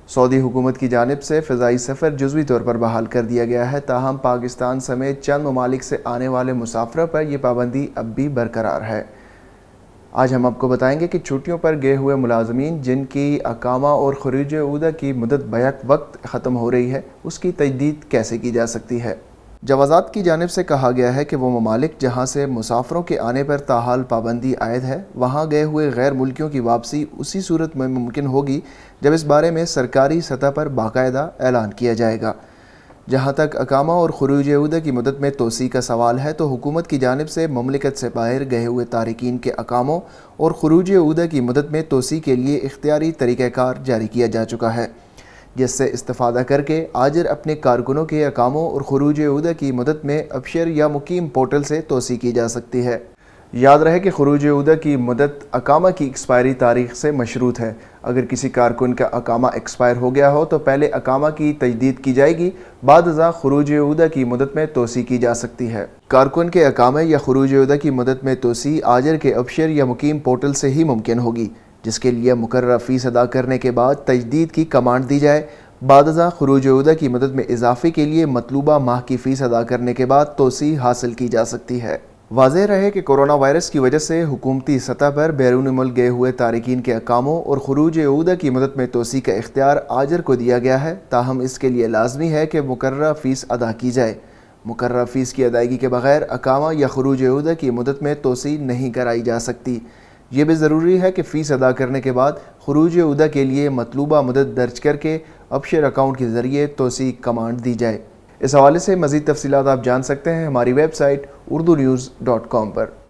سعودی حکومت کی جانب سے فضائی سفر جزوی طور پر بحال کر دیا گیا ہے، تاہم پاکستان سمیت چند ممالک سے آنے والے مسافروں پر یہ پابندی اب بھی برقرار ہے۔ آج ہم آپ کو بتائیں گے کہ چھٹیوں پر گئے ہوئے ملازمین جن کی اقامہ اور خروج عہدہ کی مدت بیک وقت ختم ہو رہی ہے، اس کی تجدید کیسے کی جا سکتی ہے۔ جوازات کی جانب سے کہا گیا ہے کہ وہ ممالک جہاں سے مسافروں کے آنے پر تاحال پابندی عائد ہے، وہاں گئے ہوئے غیر ملکیوں کی واپسی اسی صورت میں ممکن ہوگی جب اس بارے میں سرکاری سطح پر باقاعدہ اعلان کیا جائے گا۔ جہاں تک اقامہ اور خروج عہدہ کی مدت میں توسیع کا سوال ہے تو حکومت کی جانب سے مملکت سے باہر گئے ہوئے تارکین کے اقاموں اور خروج عہدہ کی مدت میں توسیع کے لیے اختیاری طریقہ کار جاری کیا جا چکا ہے، جس سے استفادہ کر کے آجر اپنے کارکنوں کے اقاموں اور خروج عہدہ کی مدت میں ابشر یا مقیم پورٹل سے توسیع کی جا سکتی ہے۔ یاد رہے کہ خروج عہدہ کی مدت اقامہ کی ایکسپائری تاریخ سے مشروط ہے۔ اگر کسی کارکن کا اقامہ ایکسپائر ہو گیا ہو تو پہلے اقامہ کی تجدید کی جائے گی، بعد ازاں خروج عہدہ کی مدت میں توسیع کی جا سکتی ہے۔ کارکن کے اقامے یا خروج عہدہ کی مدت میں توسیع آجر کے ابشر یا مقیم پورٹل سے ہی ممکن ہوگی، جس کے لیے مقررہ فیس ادا کرنے کے بعد تجدید کی کمانڈ دی جائے۔ بعد ازاں خروج عہدہ کی مدت میں اضافے کے لیے مطلوبہ ماہ کی فیس ادا کرنے کے بعد توسیع حاصل کی جا سکتی ہے۔ واضح رہے کہ کورونا وائرس کی وجہ سے حکومتی سطح پر بیرون ملک گئے ہوئے تارکین کے اقاموں اور خروج عہدہ کی مدت میں توسیع کا اختیار آجر کو دیا گیا ہے، تاہم اس کے لیے لازمی ہے کہ مقررہ فیس ادا کی جائے۔ مقررہ فیس کی ادائیگی کے بغیر اقامہ یا خروج عہدہ کی مدت میں توسیع نہیں کرائی جا سکتی۔ یہ بھی ضروری ہے کہ فیس ادا کرنے کے بعد خروج عہدہ کے لیے مطلوبہ مدت درج کر کے ابشر اکاؤنٹ کے ذریعے توسیع کمانڈ دی جائے۔ اس حوالے سے مزید تفصیلات آپ جان سکتے ہیں ہماری ویب سائٹ urdunews.com پر۔